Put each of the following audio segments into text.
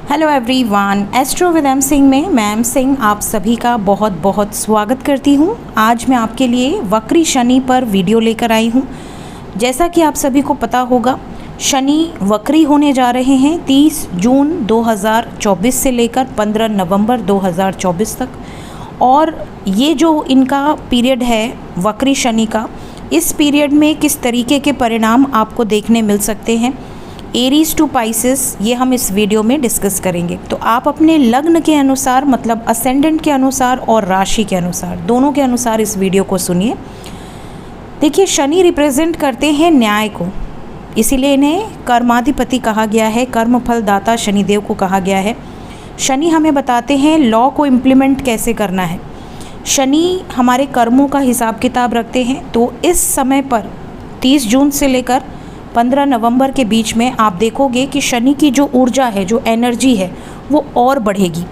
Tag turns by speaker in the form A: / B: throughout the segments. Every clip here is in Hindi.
A: Hello everyone, Astro with M Singh में मैं एम सिंह आप सभी का बहुत बहुत स्वागत करती हूँ। आज मैं आपके लिए वक्री शनि पर वीडियो लेकर आई हूँ। जैसा कि आप सभी को पता होगा, शनि वक्री होने जा रहे हैं 30 जून 2024 से लेकर 15 नवंबर 2024 तक। और ये जो इनका पीरियड है वक्री शनि का, इस पीरियड में किस तरीके के परिणाम आपको देखने मिल सकते हैं एरीज टू पाइसेस, ये हम इस वीडियो में डिस्कस करेंगे। तो आप अपने लग्न के अनुसार, मतलब असेंडेंट के अनुसार और राशि के अनुसार, दोनों के अनुसार इस वीडियो को सुनिए। देखिए, शनि रिप्रेजेंट करते हैं न्याय को, इसीलिए इन्हें कर्माधिपति कहा गया है, कर्मफल दाता शनिदेव को कहा गया है। शनि हमें बताते हैं लॉ को इम्प्लीमेंट कैसे करना है। शनि हमारे कर्मों का हिसाब किताब रखते हैं। तो इस समय पर 30 जून से लेकर 15 नवंबर के बीच में आप देखोगे कि शनि की जो ऊर्जा है, जो एनर्जी है, वो और बढ़ेगी।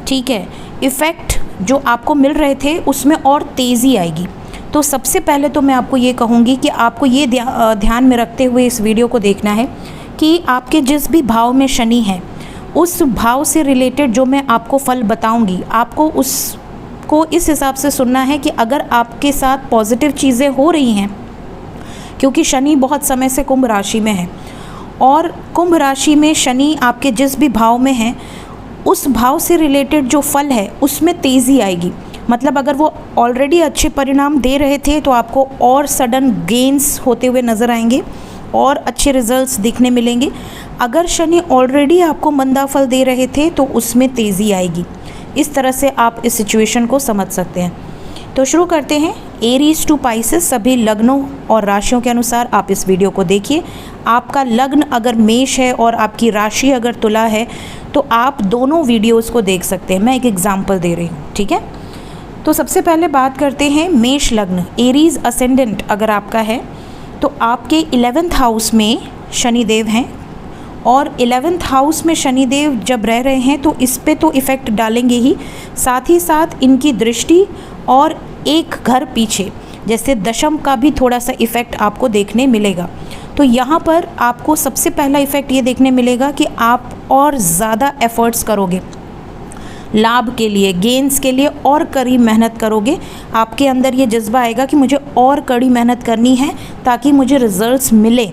A: ठीक है, इफ़ेक्ट जो आपको मिल रहे थे उसमें और तेज़ी आएगी। तो सबसे पहले तो मैं आपको ये कहूँगी कि आपको ये ध्यान में रखते हुए इस वीडियो को देखना है कि आपके जिस भी भाव में शनि है, उस भाव से रिलेटेड जो मैं आपको फल बताऊँगी, आपको उसको इस हिसाब से सुनना है कि अगर आपके साथ पॉजिटिव चीज़ें हो रही हैं, क्योंकि शनि बहुत समय से कुंभ राशि में है और कुंभ राशि में शनि आपके जिस भी भाव में है, उस भाव से रिलेटेड जो फल है उसमें तेज़ी आएगी। मतलब अगर वो ऑलरेडी अच्छे परिणाम दे रहे थे तो आपको और सडन गेन्स होते हुए नज़र आएंगे और अच्छे रिजल्ट्स दिखने मिलेंगे। अगर शनि ऑलरेडी आपको मंदा फल दे रहे थे तो उसमें तेज़ी आएगी। इस तरह से आप इस सिचुएशन को समझ सकते हैं। तो शुरू करते हैं। एरीज टू पाइसेस, सभी लग्नों और राशियों के अनुसार आप इस वीडियो को देखिए। आपका लग्न अगर मेष है और आपकी राशि अगर तुला है तो आप दोनों वीडियोस को देख सकते हैं। मैं एक एग्जांपल दे रही हूँ, ठीक है। तो सबसे पहले बात करते हैं मेष लग्न, एरीज असेंडेंट अगर आपका है तो आपके 11th हाउस में शनिदेव हैं और 11th हाउस में शनिदेव जब रह रहे हैं तो इस पे तो इफ़ेक्ट डालेंगे ही, साथ ही साथ इनकी दृष्टि और एक घर पीछे जैसे दशम का भी थोड़ा सा इफ़ेक्ट आपको देखने मिलेगा। तो यहाँ पर आपको सबसे पहला इफ़ेक्ट ये देखने मिलेगा कि आप और ज़्यादा एफर्ट्स करोगे लाभ के लिए, गेंस के लिए और कड़ी मेहनत करोगे। आपके अंदर ये जज्बा आएगा कि मुझे और कड़ी मेहनत करनी है ताकि मुझे रिजल्ट्स मिले।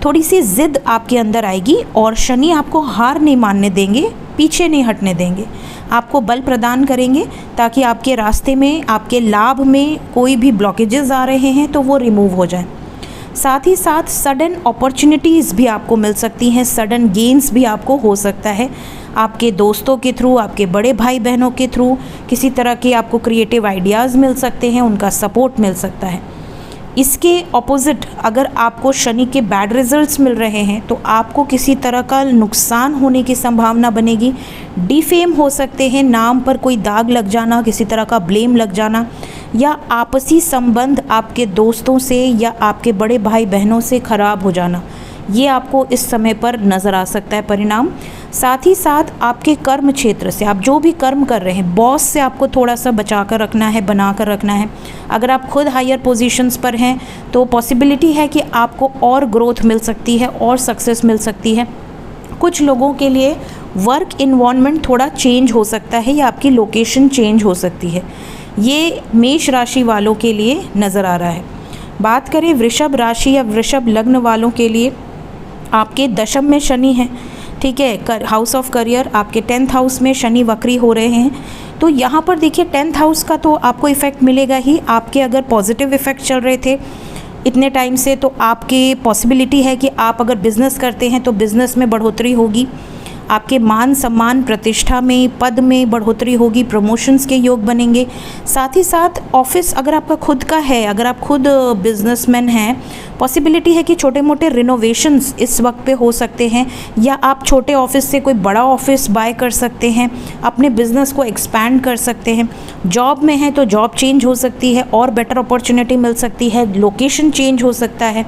A: थोड़ी सी ज़िद आपके अंदर आएगी और शनि आपको हार नहीं मानने देंगे, पीछे नहीं हटने देंगे, आपको बल प्रदान करेंगे ताकि आपके रास्ते में, आपके लाभ में कोई भी ब्लॉकेजेस आ रहे हैं तो वो रिमूव हो जाए। साथ ही साथ सडन अपॉर्चुनिटीज़ भी आपको मिल सकती हैं, सडन गेन्स भी आपको हो सकता है आपके दोस्तों के थ्रू, आपके बड़े भाई बहनों के थ्रू। किसी तरह के आपको क्रिएटिव आइडियाज़ मिल सकते हैं, उनका सपोर्ट मिल सकता है। इसके ऑपोजिट अगर आपको शनि के बैड रिजल्ट्स मिल रहे हैं तो आपको किसी तरह का नुकसान होने की संभावना बनेगी। डिफेम हो सकते हैं, नाम पर कोई दाग लग जाना, किसी तरह का ब्लेम लग जाना, या आपसी संबंध आपके दोस्तों से या आपके बड़े भाई बहनों से ख़राब हो जाना, ये आपको इस समय पर नज़र आ सकता है परिणाम। साथ ही साथ आपके कर्म क्षेत्र से, आप जो भी कर्म कर रहे हैं, बॉस से आपको थोड़ा सा बचा कर रखना है, बना कर रखना है। अगर आप खुद हायर पोजीशंस पर हैं तो पॉसिबिलिटी है कि आपको और ग्रोथ मिल सकती है और सक्सेस मिल सकती है। कुछ लोगों के लिए वर्क इन्वायरमेंट थोड़ा चेंज हो सकता है या आपकी लोकेशन चेंज हो सकती है। ये मेष राशि वालों के लिए नज़र आ रहा है। बात करें वृषभ राशि या वृषभ लग्न वालों के लिए, आपके दशम में शनि है, ठीक है। हाउस ऑफ करियर, आपके 10th हाउस में शनि वक्री हो रहे हैं। तो यहाँ पर देखिए 10th हाउस का तो आपको इफ़ेक्ट मिलेगा ही। आपके अगर पॉजिटिव इफ़ेक्ट चल रहे थे इतने टाइम से तो आपकी पॉसिबिलिटी है कि आप अगर बिज़नेस करते हैं तो बिज़नेस में बढ़ोतरी होगी, आपके मान सम्मान प्रतिष्ठा में, पद में बढ़ोतरी होगी, प्रमोशंस के योग बनेंगे। साथ ही साथ ऑफिस अगर आपका खुद का है, अगर आप खुद बिजनेसमैन हैं, पॉसिबिलिटी है कि छोटे मोटे रिनोवेशंस इस वक्त पे हो सकते हैं, या आप छोटे ऑफिस से कोई बड़ा ऑफिस बाय कर सकते हैं, अपने बिज़नेस को एक्सपैंड कर सकते हैं। जॉब में है तो जॉब चेंज हो सकती है और बेटर अपॉर्चुनिटी मिल सकती है, लोकेशन चेंज हो सकता है,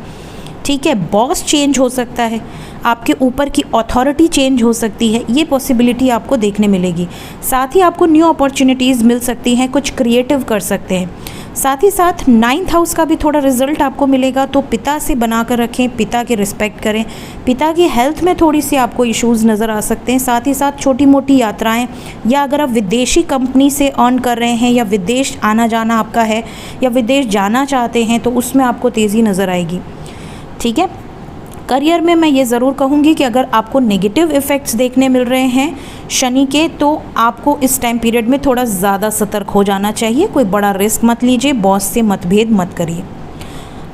A: ठीक है, बॉस चेंज हो सकता है, आपके ऊपर की अथॉरिटी चेंज हो सकती है। ये पॉसिबिलिटी आपको देखने मिलेगी। साथ ही आपको न्यू अपॉर्चुनिटीज़ मिल सकती हैं, कुछ क्रिएटिव कर सकते हैं। साथ ही साथ 9th हाउस का भी थोड़ा रिजल्ट आपको मिलेगा, तो पिता से बना कर रखें, पिता की रिस्पेक्ट करें। पिता की हेल्थ में थोड़ी सी आपको इश्यूज़ नज़र आ सकते हैं। साथ ही साथ छोटी मोटी यात्राएं, या अगर आप विदेशी कंपनी से अर्न कर रहे हैं या विदेश आना जाना आपका है या विदेश जाना चाहते हैं, तो उसमें आपको तेज़ी नज़र आएगी। ठीक है। करियर में मैं ये ज़रूर कहूँगी कि अगर आपको नेगेटिव इफ़ेक्ट्स देखने मिल रहे हैं शनि के, तो आपको इस टाइम पीरियड में थोड़ा ज़्यादा सतर्क हो जाना चाहिए। कोई बड़ा रिस्क मत लीजिए, बॉस से मतभेद मत करिए।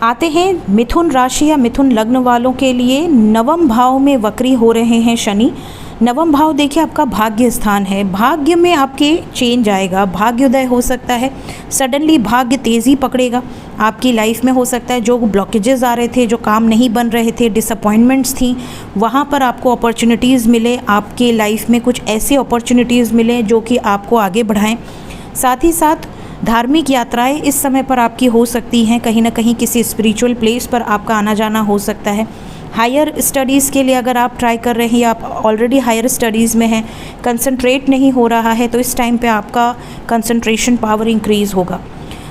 A: आते हैं मिथुन राशि या मिथुन लग्न वालों के लिए। नवम भाव में वक्री हो रहे हैं शनि। नवम भाव देखिए आपका भाग्य स्थान है। भाग्य में आपके चेंज आएगा, भाग्योदय हो सकता है, सडनली भाग्य तेज़ी पकड़ेगा आपकी लाइफ में। हो सकता है जो ब्लॉकेजेस आ रहे थे, जो काम नहीं बन रहे थे, डिसअपॉइंटमेंट्स थी, वहाँ पर आपको अपॉर्चुनिटीज़ मिले। आपके लाइफ में कुछ ऐसी अपॉर्चुनिटीज़ मिले जो कि आपको आगे बढ़ाएं। साथ ही साथ धार्मिक यात्राएं इस समय पर आपकी हो सकती हैं। कहीं ना कहीं किसी स्पिरिचुअल प्लेस पर आपका आना जाना हो सकता है। हायर स्टडीज़ के लिए अगर आप ट्राई कर रहे हैं या आप ऑलरेडी हायर स्टडीज़ में हैं, कंसंट्रेट नहीं हो रहा है, तो इस टाइम पे आपका कंसंट्रेशन पावर इंक्रीज़ होगा।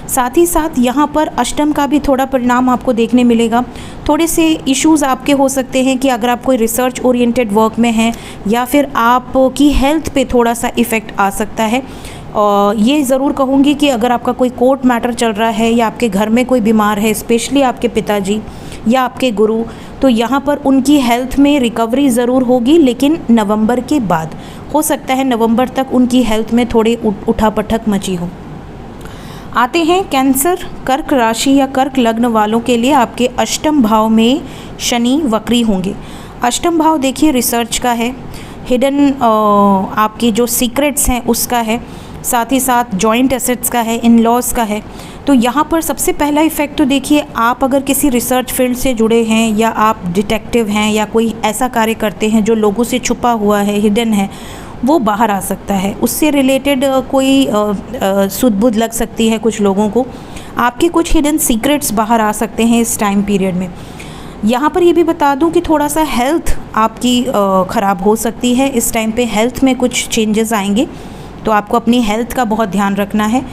A: साथ ही साथ यहाँ पर अष्टम का भी थोड़ा परिणाम आपको देखने मिलेगा। थोड़े से इश्यूज़ आपके हो सकते हैं कि अगर आप कोई रिसर्च ओरिएंटेड वर्क में हैं या फिर आपकी हेल्थ पे थोड़ा सा इफ़ेक्ट आ सकता है। और ये ज़रूर कहूँगी कि अगर आपका कोई कोर्ट मैटर चल रहा है या आपके घर में कोई बीमार है, स्पेशली आपके पिताजी या आपके गुरु, तो यहाँ पर उनकी हेल्थ में रिकवरी ज़रूर होगी, लेकिन नवंबर के बाद हो सकता है नवंबर तक उनकी हेल्थ में थोड़ी उठापटक मची हो। आते हैं कैंसर, कर्क राशि या कर्क लग्न वालों के लिए आपके अष्टम भाव में शनि वक्री होंगे। अष्टम भाव देखिए रिसर्च का है, हिडन आपकी जो सीक्रेट्स हैं उसका है, साथ ही साथ जॉइंट एसेट्स का है, इन लॉज का है। तो यहाँ पर सबसे पहला इफ़ेक्ट तो देखिए, आप अगर किसी रिसर्च फील्ड से जुड़े हैं या आप डिटेक्टिव हैं या कोई ऐसा कार्य करते हैं जो लोगों से छुपा हुआ है, हिडन है, वो बाहर आ सकता है। उससे रिलेटेड कोई सुध-बुध लग सकती है कुछ लोगों को। आपके कुछ हिडन सीक्रेट्स बाहर आ सकते हैं इस टाइम पीरियड में। यहाँ पर ये भी बता दूं कि थोड़ा सा हेल्थ आपकी ख़राब हो सकती है इस टाइम पे। हेल्थ में कुछ चेंजेस आएंगे, तो आपको अपनी हेल्थ का बहुत ध्यान रखना है।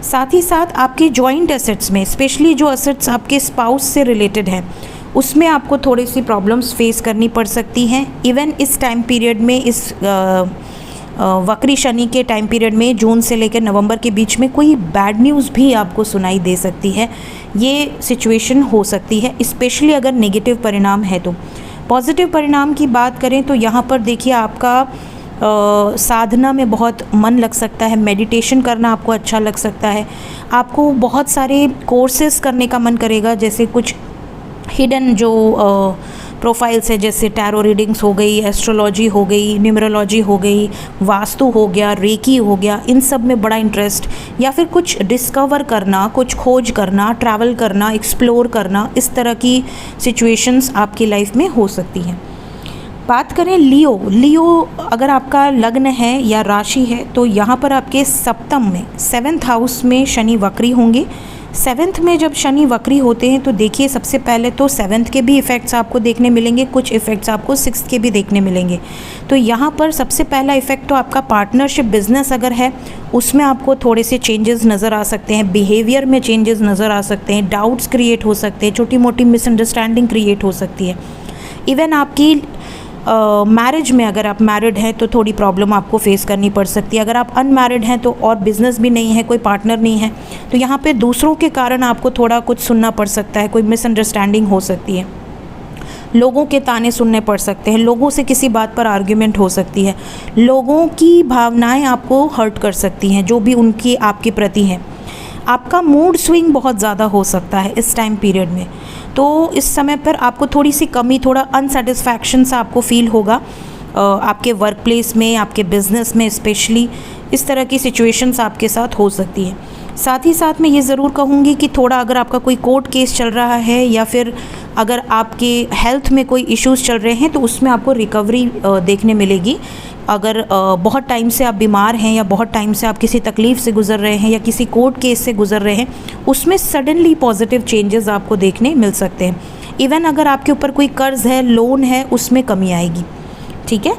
A: साथ ही साथ आपके जॉइंट एसेट्स में, स्पेशली जो एसेट्स आपके स्पाउस से रिलेटेड हैं, उसमें आपको थोड़ी सी प्रॉब्लम्स फेस करनी पड़ सकती हैं। इवन इस टाइम पीरियड में, इस वक्री शनि के टाइम पीरियड में, जून से लेकर नवंबर के बीच में कोई बैड न्यूज़ भी आपको सुनाई दे सकती है। ये सिचुएशन हो सकती है, स्पेशली अगर नेगेटिव परिणाम है तो। पॉजिटिव परिणाम की बात करें तो यहाँ पर देखिए आपका साधना में बहुत मन लग सकता है, मेडिटेशन करना आपको अच्छा लग सकता है। आपको बहुत सारे कोर्सेज़ करने का मन करेगा, जैसे कुछ हिडन जो प्रोफाइल्स है, जैसे टैरो रीडिंग्स हो गई, एस्ट्रोलॉजी हो गई, न्यूमरोलॉजी हो गई, वास्तु हो गया, रेकी हो गया, इन सब में बड़ा इंटरेस्ट, या फिर कुछ डिस्कवर करना, कुछ खोज करना, ट्रैवल करना, एक्सप्लोर करना, इस तरह की सिचुएशंस आपकी लाइफ में हो सकती हैं। बात करें लियो अगर आपका लग्न है या राशि है, तो यहाँ पर आपके सप्तम में, 7th हाउस में शनि वक्री होंगे। 7th में जब शनि वक्री होते हैं तो देखिए सबसे पहले तो 7th के भी इफ़ेक्ट्स आपको देखने मिलेंगे, कुछ इफ़ेक्ट्स आपको 6th के भी देखने मिलेंगे। तो यहाँ पर सबसे पहला इफ़ेक्ट तो आपका पार्टनरशिप बिजनेस अगर है, उसमें आपको थोड़े से चेंजेस नज़र आ सकते हैं, बिहेवियर में चेंजेस नज़र आ सकते हैं, डाउट्स क्रिएट हो सकते हैं, छोटी मोटी मिसअंडरस्टैंडिंग क्रिएट हो सकती है। इवन आपकी मैरिज में, अगर आप मैरिड हैं तो थोड़ी प्रॉब्लम आपको फेस करनी पड़ सकती है। अगर आप अनमैरिड हैं तो, और बिज़नेस भी नहीं है, कोई पार्टनर नहीं है, तो यहाँ पे दूसरों के कारण आपको थोड़ा कुछ सुनना पड़ सकता है, कोई मिसअंडरस्टैंडिंग हो सकती है, लोगों के ताने सुनने पड़ सकते हैं, लोगों से किसी बात पर आर्ग्यूमेंट हो सकती है, लोगों की भावनाएं आपको हर्ट कर सकती हैं जो भी उनकी आपके प्रति हैं। आपका मूड स्विंग बहुत ज़्यादा हो सकता है इस टाइम पीरियड में, तो इस समय पर आपको थोड़ी सी कमी, थोड़ा अनसेटिस्फैक्शन सा आपको फील होगा आपके वर्क प्लेस में, आपके बिज़नेस में, स्पेशली इस तरह की सिचुएशंस आपके साथ हो सकती है। साथ ही साथ मैं ये ज़रूर कहूँगी कि थोड़ा अगर आपका कोई कोर्ट केस चल रहा है या फिर अगर आपके हेल्थ में कोई इश्यूज़ चल रहे हैं, तो उसमें आपको रिकवरी देखने मिलेगी। अगर बहुत टाइम से आप बीमार हैं या बहुत टाइम से आप किसी तकलीफ़ से गुज़र रहे हैं या किसी कोर्ट केस से गुज़र रहे हैं, उसमें सडनली पॉजिटिव चेंजेस आपको देखने मिल सकते हैं। इवन अगर आपके ऊपर कोई कर्ज़ है, लोन है, उसमें कमी आएगी। ठीक है।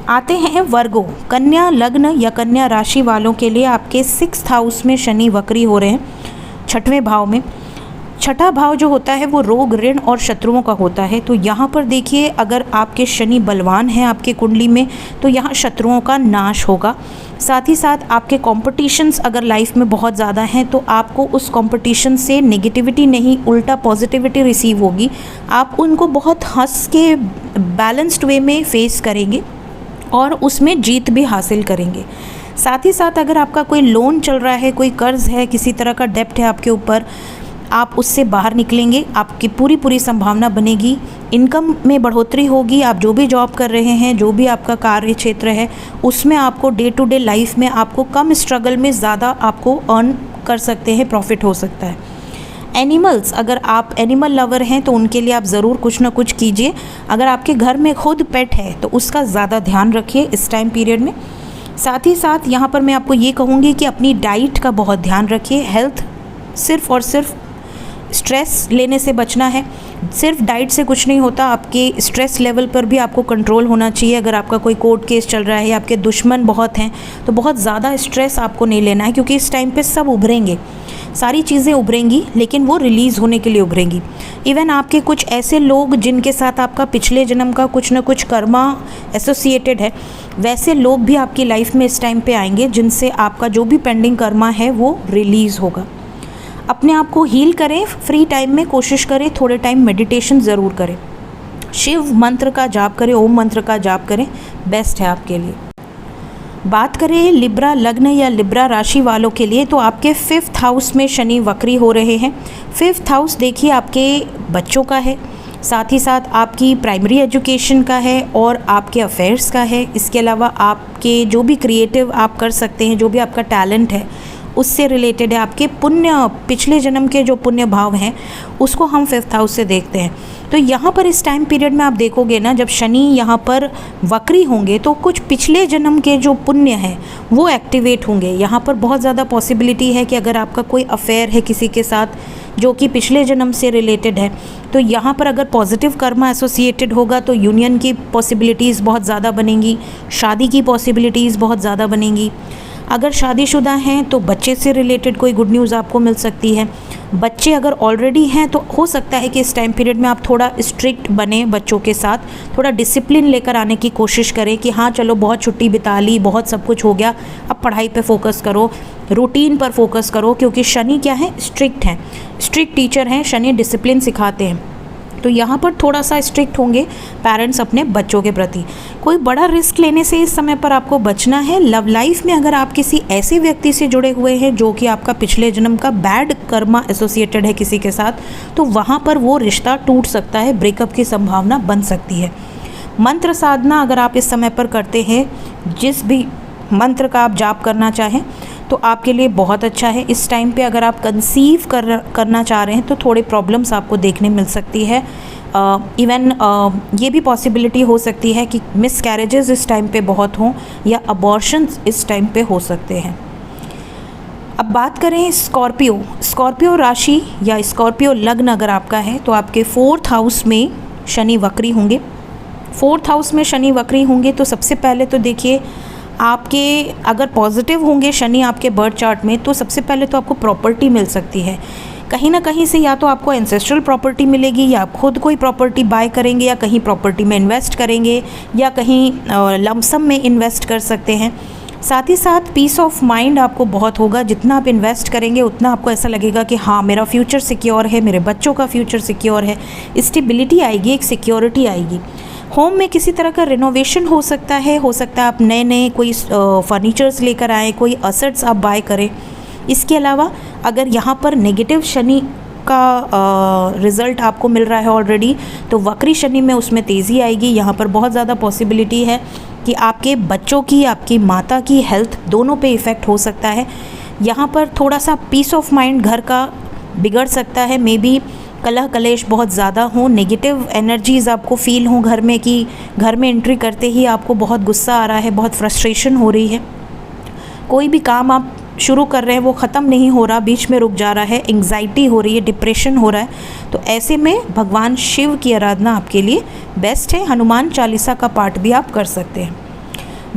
A: आते हैं वर्गो, कन्या लग्न या कन्या राशि वालों के लिए आपके 6th हाउस में शनि वक्री हो रहे हैं। 6वें भाव में। छठा भाव जो होता है वो रोग, ऋण और शत्रुओं का होता है। तो यहाँ पर देखिए, अगर आपके शनि बलवान हैं आपके कुंडली में तो यहाँ शत्रुओं का नाश होगा। साथ ही साथ आपके कॉम्पिटिशन्स अगर लाइफ में बहुत ज़्यादा हैं तो आपको उस कॉम्पिटिशन से नेगेटिविटी नहीं, उल्टा पॉजिटिविटी रिसीव होगी। आप उनको बहुत हंस के बैलेंस्ड वे में फेस करेंगे और उसमें जीत भी हासिल करेंगे। साथ ही साथ अगर आपका कोई लोन चल रहा है, कोई कर्ज है, किसी तरह का डेप्ट है आपके ऊपर, आप उससे बाहर निकलेंगे। आपकी पूरी संभावना बनेगी, इनकम में बढ़ोतरी होगी। आप जो भी जॉब कर रहे हैं, जो भी आपका कार्य क्षेत्र है, उसमें आपको डे टू डे लाइफ में आपको कम स्ट्रगल में ज़्यादा आपको अर्न कर सकते हैं, प्रॉफिट हो सकता है। एनिमल्स, अगर आप एनिमल लवर हैं तो उनके लिए आप ज़रूर कुछ ना कुछ कीजिए। अगर आपके घर में खुद पेट है तो उसका ज़्यादा ध्यान रखिए इस टाइम पीरियड में। साथ ही साथ यहाँ पर मैं आपको ये कहूँगी कि अपनी डाइट का बहुत ध्यान रखिए। हेल्थ, सिर्फ़ और सिर्फ स्ट्रेस लेने से बचना है। सिर्फ डाइट से कुछ नहीं होता, आपके स्ट्रेस लेवल पर भी आपको कंट्रोल होना चाहिए। अगर आपका कोई कोर्ट केस चल रहा है या आपके दुश्मन बहुत हैं तो बहुत ज़्यादा स्ट्रेस आपको नहीं लेना है, क्योंकि इस टाइम पे सब उभरेंगे, सारी चीज़ें उभरेंगी, लेकिन वो रिलीज़ होने के लिए उभरेंगी। इवन आपके कुछ ऐसे लोग जिनके साथ आपका पिछले जन्म का कुछ ना कुछ कर्मा एसोसिएटेड है, वैसे लोग भी आपकी लाइफ में इस टाइम पे आएंगे जिनसे आपका जो भी पेंडिंग कर्मा है वो रिलीज़ होगा। अपने आप को हील करें, फ्री टाइम में कोशिश करें थोड़े टाइम मेडिटेशन ज़रूर करें, शिव मंत्र का जाप करें, ओम मंत्र का जाप करें, बेस्ट है आपके लिए। बात करें लिब्रा लग्न या लिब्रा राशि वालों के लिए, तो आपके 5th हाउस में शनि वक्री हो रहे हैं। 5th हाउस देखिए आपके बच्चों का है, साथ ही साथ आपकी प्राइमरी एजुकेशन का है और आपके अफेयर्स का है। इसके अलावा आपके जो भी क्रिएटिव आप कर सकते हैं, जो भी आपका टैलेंट है उससे रिलेटेड है। आपके पुण्य, पिछले जन्म के जो पुण्य भाव हैं उसको हम 5th हाउस से देखते हैं। तो यहाँ पर इस टाइम पीरियड में आप देखोगे ना, जब शनि यहाँ पर वक्री होंगे तो कुछ पिछले जन्म के जो पुण्य हैं वो एक्टिवेट होंगे। यहाँ पर बहुत ज़्यादा पॉसिबिलिटी है कि अगर आपका कोई अफेयर है किसी के साथ जो कि पिछले जन्म से रिलेटेड है, तो यहाँ पर अगर पॉजिटिव कर्मा एसोसिएटेड होगा तो यूनियन की पॉसिबिलिटीज़ बहुत ज़्यादा बनेंगी, शादी की पॉसिबिलिटीज़ बहुत ज़्यादा बनेंगी। अगर शादीशुदा हैं तो बच्चे से रिलेटेड कोई गुड न्यूज़ आपको मिल सकती है। बच्चे अगर ऑलरेडी हैं तो हो सकता है कि इस टाइम पीरियड में आप थोड़ा स्ट्रिक्ट बने, बच्चों के साथ थोड़ा डिसिप्लिन लेकर आने की कोशिश करें कि हाँ चलो बहुत छुट्टी बिता ली, बहुत सब कुछ हो गया, अब पढ़ाई पे फोकस करो, रूटीन पर फोकस करो, क्योंकि शनि क्या है, स्ट्रिक्ट हैं, स्ट्रिक्ट टीचर हैं, शनि डिसिप्लिन सिखाते हैं। तो यहाँ पर थोड़ा सा स्ट्रिक्ट होंगे पेरेंट्स अपने बच्चों के प्रति। कोई बड़ा रिस्क लेने से इस समय पर आपको बचना है। लव लाइफ में अगर आप किसी ऐसे व्यक्ति से जुड़े हुए हैं जो कि आपका पिछले जन्म का बैड कर्मा एसोसिएटेड है किसी के साथ, तो वहाँ पर वो रिश्ता टूट सकता है, ब्रेकअप की संभावना बन सकती है। मंत्र साधना अगर आप इस समय पर करते हैं, जिस भी मंत्र का आप जाप करना चाहें तो आपके लिए बहुत अच्छा है। इस टाइम पे अगर आप कंसीव करना चाह रहे हैं तो थोड़े प्रॉब्लम्स आपको देखने मिल सकती है। इवन ये भी पॉसिबिलिटी हो सकती है कि मिसकैरेजेस इस टाइम पे बहुत हों या अबॉर्शंस इस टाइम पे हो सकते हैं। अब बात करें स्कॉर्पियो राशि या स्कॉर्पियो लग्न अगर आपका है तो आपके 4th हाउस में शनि वक्री होंगे। 4th हाउस में शनि वक्री होंगे तो सबसे पहले तो देखिए, आपके अगर पॉजिटिव होंगे शनि आपके बर्थ चार्ट में तो सबसे पहले तो आपको प्रॉपर्टी मिल सकती है कहीं ना कहीं से। या तो आपको एंसेस्ट्रल प्रॉपर्टी मिलेगी, या आप खुद कोई प्रॉपर्टी बाय करेंगे, या कहीं प्रॉपर्टी में इन्वेस्ट करेंगे, या कहीं लमसम में इन्वेस्ट कर सकते हैं। साथ ही साथ पीस ऑफ माइंड आपको बहुत होगा। जितना आप इन्वेस्ट करेंगे उतना आपको ऐसा लगेगा कि हाँ मेरा फ्यूचर सिक्योर है, मेरे बच्चों का फ्यूचर सिक्योर है, स्टेबिलिटी आएगी, एक सिक्योरिटी आएगी। होम में किसी तरह का रिनोवेशन हो सकता है आप नए कोई फर्नीचर्स लेकर आएँ, कोई असेट्स आप बाय करें। इसके अलावा अगर यहाँ पर नेगेटिव शनि का रिज़ल्ट आपको मिल रहा है ऑलरेडी, तो वक्री शनि में उसमें तेज़ी आएगी। यहाँ पर बहुत ज़्यादा पॉसिबिलिटी है कि आपके बच्चों की, आपकी माता की हेल्थ दोनों पे इफ़ेक्ट हो सकता है। यहाँ पर थोड़ा सा पीस ऑफ माइंड घर का बिगड़ सकता है। मे बी कलह कलेश बहुत ज़्यादा हो, नेगेटिव एनर्जीज़ आपको फील हों घर में, कि घर में एंट्री करते ही आपको बहुत गुस्सा आ रहा है, बहुत फ्रस्ट्रेशन हो रही है, कोई भी काम आप शुरू कर रहे हैं वो ख़त्म नहीं हो रहा, बीच में रुक जा रहा है, एंग्जाइटी हो रही है, डिप्रेशन हो रहा है। तो ऐसे में भगवान शिव की आराधना आपके लिए बेस्ट है। हनुमान चालीसा का पाठ भी आप कर सकते हैं।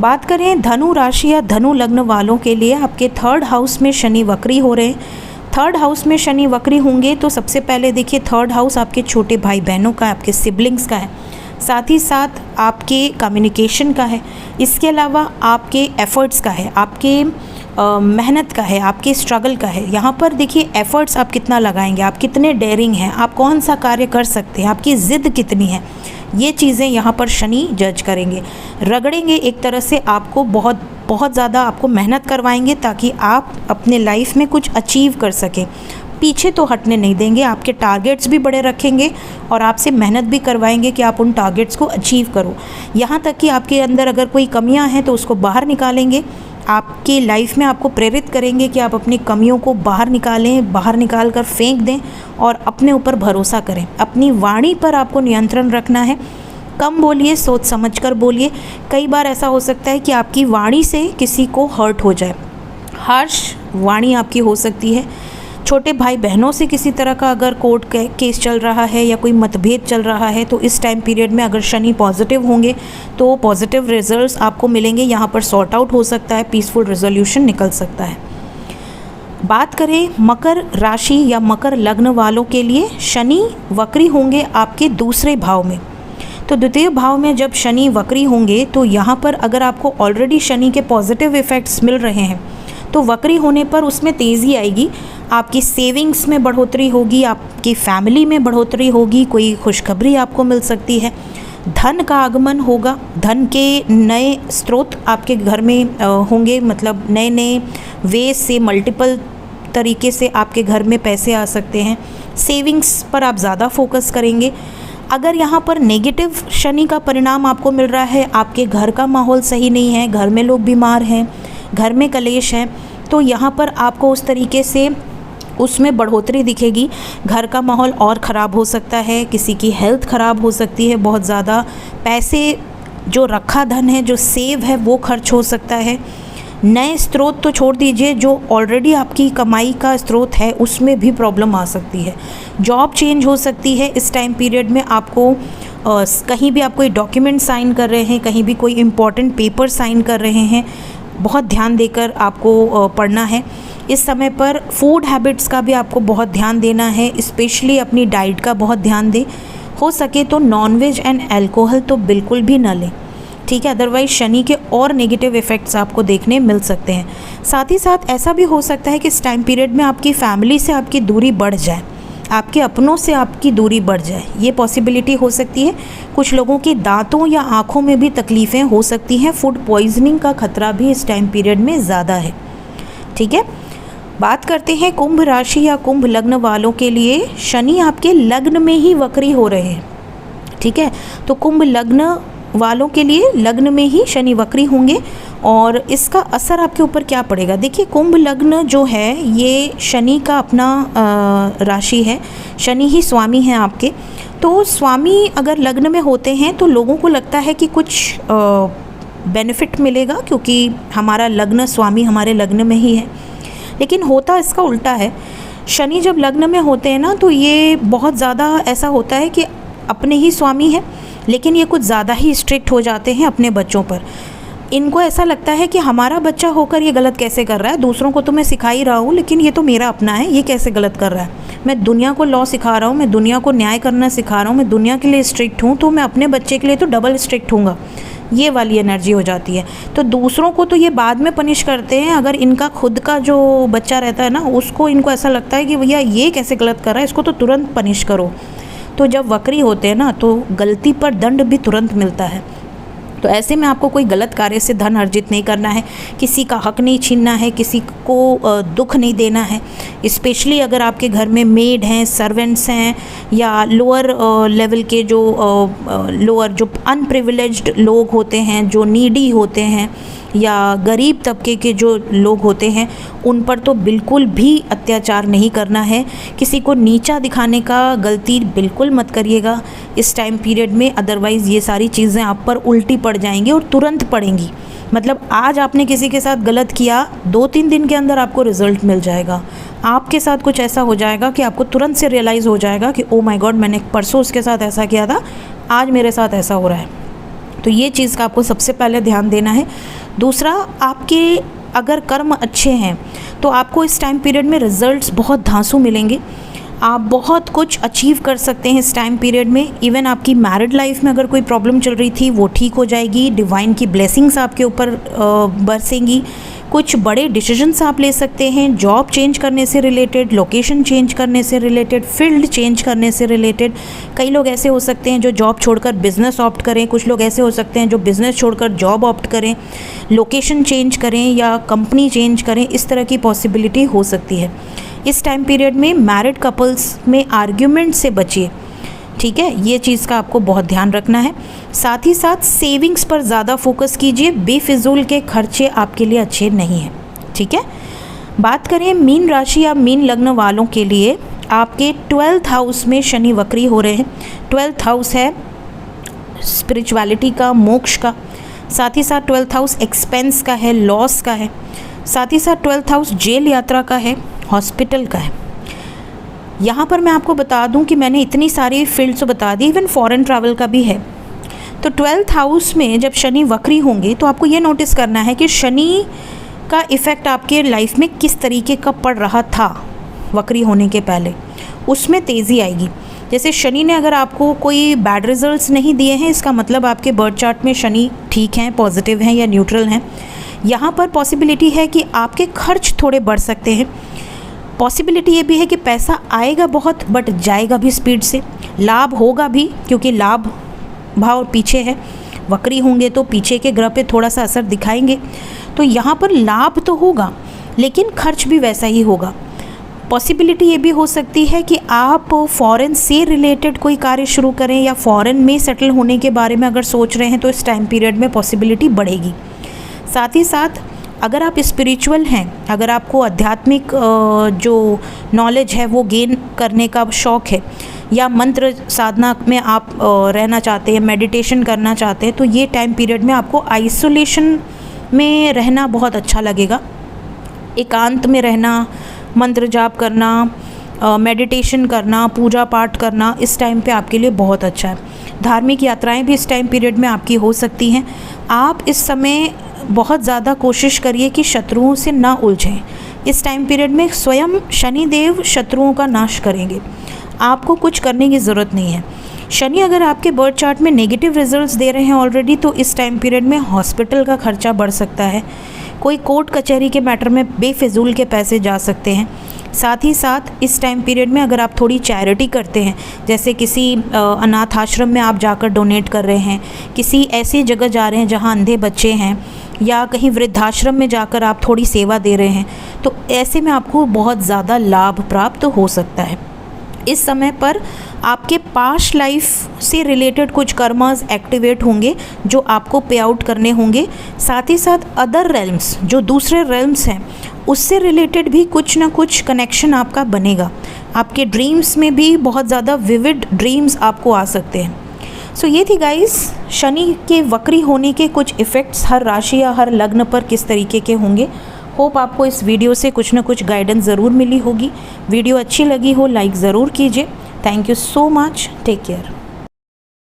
A: बात करें धनु राशि या धनु लग्न वालों के लिए, आपके 3rd हाउस में शनि वक्री हो रहे हैं। थर्ड हाउस में शनि वक्री होंगे तो सबसे पहले देखिए थर्ड हाउस आपके छोटे भाई बहनों का है, आपके सिबलिंग्स का है, साथ ही साथ आपके कम्युनिकेशन का है, इसके अलावा आपके एफ़र्ट्स का है, आपके मेहनत का है, आपके स्ट्रगल का है। यहाँ पर देखिए एफ़र्ट्स आप कितना लगाएंगे, आप कितने डेयरिंग हैं, आप कौन सा कार्य कर सकते हैं, आपकी ज़िद कितनी है, ये चीज़ें यहाँ पर शनि जज करेंगे, रगड़ेंगे एक तरह से आपको, बहुत ज़्यादा आपको मेहनत करवाएंगे ताकि आप अपने लाइफ में कुछ अचीव कर सकें। पीछे तो हटने नहीं देंगे, आपके टारगेट्स भी बड़े रखेंगे और आपसे मेहनत भी करवाएंगे कि आप उन टारगेट्स को अचीव करो। यहाँ तक कि आपके अंदर अगर कोई कमियाँ हैं तो उसको बाहर निकालेंगे, आपकी लाइफ में आपको प्रेरित करेंगे कि आप अपनी कमियों को बाहर निकालें, बाहर निकाल कर फेंक दें और अपने ऊपर भरोसा करें। अपनी वाणी पर आपको नियंत्रण रखना है, कम बोलिए, सोच समझ कर बोलिए। कई बार ऐसा हो सकता है कि आपकी वाणी से किसी को हर्ट हो जाए, हार्श वाणी आपकी हो सकती है। छोटे भाई बहनों से किसी तरह का अगर कोर्ट केस चल रहा है या कोई मतभेद चल रहा है तो इस टाइम पीरियड में अगर शनि पॉजिटिव होंगे तो पॉजिटिव रिजल्ट्स आपको मिलेंगे, यहाँ पर सॉर्ट आउट हो सकता है, पीसफुल रेजोल्यूशन निकल सकता है। बात करें मकर राशि या मकर लग्न वालों के लिए, शनि वक्री होंगे आपके दूसरे भाव में। तो द्वितीय भाव में जब शनि वक्री होंगे तो यहाँ पर अगर आपको ऑलरेडी शनि के पॉजिटिव इफ़ेक्ट्स मिल रहे हैं तो वक्री होने पर उसमें तेज़ी आएगी, आपकी सेविंग्स में बढ़ोतरी होगी, आपकी फैमिली में बढ़ोतरी होगी, कोई खुशखबरी आपको मिल सकती है, धन का आगमन होगा, धन के नए स्रोत आपके घर में होंगे, मतलब नए नए वे से मल्टीपल तरीके से आपके घर में पैसे आ सकते हैं। सेविंग्स पर आप ज़्यादा फोकस करेंगे। अगर यहाँ पर नेगेटिव शनि का परिणाम आपको मिल रहा है, आपके घर का माहौल सही नहीं है, घर में लोग बीमार हैं, घर में कलेश हैं, तो यहाँ पर आपको उस तरीके से उसमें बढ़ोतरी दिखेगी। घर का माहौल और ख़राब हो सकता है, किसी की हेल्थ ख़राब हो सकती है, बहुत ज़्यादा पैसे जो रखा धन है, जो सेव है, वो खर्च हो सकता है। नए स्रोत तो छोड़ दीजिए, जो ऑलरेडी आपकी कमाई का स्रोत है उसमें भी प्रॉब्लम आ सकती है। जॉब चेंज हो सकती है इस टाइम पीरियड में, आपको कहीं भी आप कोई डॉक्यूमेंट साइन कर रहे हैं, कहीं भी कोई इम्पॉर्टेंट पेपर साइन कर रहे हैं, बहुत ध्यान देकर आपको पढ़ना है। इस समय पर फूड हैबिट्स का भी आपको बहुत ध्यान देना है, स्पेशली अपनी डाइट का बहुत ध्यान दें। हो सके तो नॉनवेज एंड अल्कोहल तो बिल्कुल भी ना लें, ठीक है, अदरवाइज़ शनि के और नेगेटिव इफ़ेक्ट्स आपको देखने मिल सकते हैं। साथ ही साथ ऐसा भी हो सकता है कि इस टाइम पीरियड में आपकी फैमिली से आपकी दूरी बढ़ जाए, आपके अपनों से आपकी दूरी बढ़ जाए, ये पॉसिबिलिटी हो सकती है। कुछ लोगों के दांतों या आँखों में भी तकलीफ़ें हो सकती हैं। फूड पॉइजनिंग का खतरा भी इस टाइम पीरियड में ज़्यादा है, ठीक है। बात करते हैं कुंभ राशि या कुंभ लग्न वालों के लिए, शनि आपके लग्न में ही वक्री हो रहे हैं, ठीक है। तो कुंभ लग्न वालों के लिए लग्न में ही शनि वक्री होंगे और इसका असर आपके ऊपर क्या पड़ेगा। देखिए कुंभ लग्न जो है ये शनि का अपना राशि है, शनि ही स्वामी हैं आपके। तो स्वामी अगर लग्न में होते हैं तो लोगों को लगता है कि कुछ बेनिफिट मिलेगा क्योंकि हमारा लग्न स्वामी हमारे लग्न में ही है, लेकिन होता इसका उल्टा है। शनि जब लग्न में होते हैं ना तो ये बहुत ज़्यादा ऐसा होता है कि अपने ही स्वामी है, लेकिन ये कुछ ज़्यादा ही स्ट्रिक्ट हो जाते हैं अपने बच्चों पर। इनको ऐसा लगता है कि हमारा बच्चा होकर ये गलत कैसे कर रहा है, दूसरों को तो मैं सिखा ही रहा हूँ लेकिन ये तो मेरा अपना है, ये कैसे गलत कर रहा है। मैं दुनिया को लॉ सिखा रहा हूँ, मैं दुनिया को न्याय करना सिखा रहा हूँ, मैं दुनिया के लिए स्ट्रिक्ट हूँ, तो मैं अपने बच्चे के लिए तो डबल स्ट्रिक्ट हूँगा, ये वाली एनर्जी हो जाती है। तो दूसरों को तो ये बाद में पनिश करते हैं, अगर इनका खुद का जो बच्चा रहता है ना उसको इनको ऐसा लगता है कि भैया ये कैसे गलत कर रहा है, इसको तो तुरंत पनिश करो। तो जब वक्री होते हैं ना तो गलती पर दंड भी तुरंत मिलता है। तो ऐसे में आपको कोई गलत कार्य से धन अर्जित नहीं करना है, किसी का हक नहीं छीनना है, किसी को दुख नहीं देना है। स्पेशली अगर आपके घर में मेड हैं, सर्वेंट्स हैं या लोअर लेवल के जो लोअर जो अनप्रिविलेज्ड लोग होते हैं, जो नीडी होते हैं या गरीब तबके के जो लोग होते हैं, उन पर तो बिल्कुल भी अत्याचार नहीं करना है। किसी को नीचा दिखाने का गलती बिल्कुल मत करिएगा इस टाइम पीरियड में, अदरवाइज़ ये सारी चीज़ें आप पर उल्टी पड़ जाएंगी और तुरंत पड़ेंगी। मतलब आज आपने किसी के साथ गलत किया, 2-3 दिन के अंदर आपको रिज़ल्ट मिल जाएगा। आपके साथ कुछ ऐसा हो जाएगा कि आपको तुरंत से रियलाइज़ हो जाएगा कि ओ माय गॉड, मैंने परसों उसके साथ ऐसा किया था, आज मेरे साथ ऐसा हो रहा है। तो ये चीज़ का आपको सबसे पहले ध्यान देना है। दूसरा, आपके अगर कर्म अच्छे हैं तो आपको इस टाइम पीरियड में रिजल्ट्स बहुत धांसू मिलेंगे। आप बहुत कुछ अचीव कर सकते हैं इस टाइम पीरियड में। इवन आपकी मैरिड लाइफ में अगर कोई प्रॉब्लम चल रही थी वो ठीक हो जाएगी। डिवाइन की ब्लेसिंग्स आपके ऊपर बरसेंगी। कुछ बड़े डिसीजंस आप ले सकते हैं, जॉब चेंज करने से रिलेटेड, लोकेशन चेंज करने से रिलेटेड, फील्ड चेंज करने से रिलेटेड। कई लोग ऐसे हो सकते हैं जो जॉब छोड़कर बिज़नेस ऑप्ट करें, कुछ लोग ऐसे हो सकते हैं जो बिज़नेस छोड़कर जॉब ऑप्ट करें, लोकेशन चेंज करें या कंपनी चेंज करें। इस तरह की पॉसिबिलिटी हो सकती है। इस टाइम पीरियड में मैरिड कपल्स में आर्ग्यूमेंट से बचिए, ठीक है, ये चीज़ का आपको बहुत ध्यान रखना है। साथ ही साथ सेविंग्स पर ज़्यादा फोकस कीजिए। बेफिजूल के खर्चे आपके लिए अच्छे नहीं हैं, ठीक है। बात करें मीन राशि या मीन लग्न वालों के लिए, आपके 12th हाउस में शनि वक्री हो रहे हैं। 12th हाउस है स्पिरिचुअलिटी का, मोक्ष का। साथ ही साथ 12th हाउस एक्सपेंस का है, लॉस का है। साथ ही साथ 12th हाउस जेल यात्रा का है, हॉस्पिटल का है। यहाँ पर मैं आपको बता दूँ कि मैंने इतनी सारी फील्ड्स बता दी, इवन फॉरेन ट्रैवल का भी है। तो 12th हाउस में जब शनि वक्री होंगे तो आपको ये नोटिस करना है कि शनि का इफ़ेक्ट आपके लाइफ में किस तरीके का पड़ रहा था वक्री होने के पहले, उसमें तेज़ी आएगी। जैसे शनि ने अगर आपको कोई बैड रिजल्ट्स नहीं दिए हैं, इसका मतलब आपके बर्थ चार्ट में शनि ठीक हैं, पॉजिटिव हैं या न्यूट्रल हैं। यहाँ पर पॉसिबिलिटी है कि आपके खर्च थोड़े बढ़ सकते हैं। पॉसिबिलिटी ये भी है कि पैसा आएगा बहुत बट जाएगा भी स्पीड से। लाभ होगा भी क्योंकि लाभ भाव पीछे है, वक्री होंगे तो पीछे के ग्रह पे थोड़ा सा असर दिखाएंगे। तो यहाँ पर लाभ तो होगा लेकिन खर्च भी वैसा ही होगा। पॉसिबिलिटी ये भी हो सकती है कि आप फॉरेन से रिलेटेड कोई कार्य शुरू करें या फॉरेन में सेटल होने के बारे में अगर सोच रहे हैं तो इस टाइम पीरियड में पॉसिबिलिटी बढ़ेगी। साथ ही साथ अगर आप स्पिरिचुअल हैं, अगर आपको आध्यात्मिक जो नॉलेज है वो गेन करने का शौक़ है या मंत्र साधना में आप रहना चाहते हैं, मेडिटेशन करना चाहते हैं, तो ये टाइम पीरियड में आपको आइसोलेशन में रहना बहुत अच्छा लगेगा। एकांत में रहना, मंत्र जाप करना, मेडिटेशन करना, पूजा पाठ करना इस टाइम पे आपके लिए बहुत अच्छा है। धार्मिक यात्राएं भी इस टाइम पीरियड में आपकी हो सकती हैं। आप इस समय बहुत ज़्यादा कोशिश करिए कि शत्रुओं से ना उलझें। इस टाइम पीरियड में स्वयं शनिदेव शत्रुओं का नाश करेंगे, आपको कुछ करने की ज़रूरत नहीं है। शनि अगर आपके बर्थ चार्ट में नेगेटिव रिजल्ट्स दे रहे हैं ऑलरेडी, तो इस टाइम पीरियड में हॉस्पिटल का खर्चा बढ़ सकता है। कोई कोर्ट कचहरी के मैटर में बेफिजूल के पैसे जा सकते हैं। साथ ही साथ इस टाइम पीरियड में अगर आप थोड़ी चैरिटी करते हैं, जैसे किसी अनाथ आश्रम में आप जाकर डोनेट कर रहे हैं, किसी ऐसी जगह जा रहे हैं जहां अंधे बच्चे हैं, या कहीं वृद्धाश्रम में जाकर आप थोड़ी सेवा दे रहे हैं, तो ऐसे में आपको बहुत ज़्यादा लाभ प्राप्त हो सकता है। इस समय पर आपके पास्ट लाइफ से रिलेटेड कुछ कर्मस एक्टिवेट होंगे जो आपको पे आउट करने होंगे। साथ ही साथ अदर रेल्म्स, जो दूसरे रेल्म्स हैं, उससे रिलेटेड भी कुछ ना कुछ कनेक्शन आपका बनेगा। आपके ड्रीम्स में भी बहुत ज़्यादा विविड ड्रीम्स आपको आ सकते हैं। सो ये थी गाइस शनि के वक्री होने के कुछ इफ़ेक्ट्स हर राशि या हर लग्न पर किस तरीके के होंगे। होप आपको इस वीडियो से कुछ ना कुछ गाइडेंस ज़रूर मिली होगी। वीडियो अच्छी लगी हो लाइक ज़रूर कीजिए। Thank you so much, take care.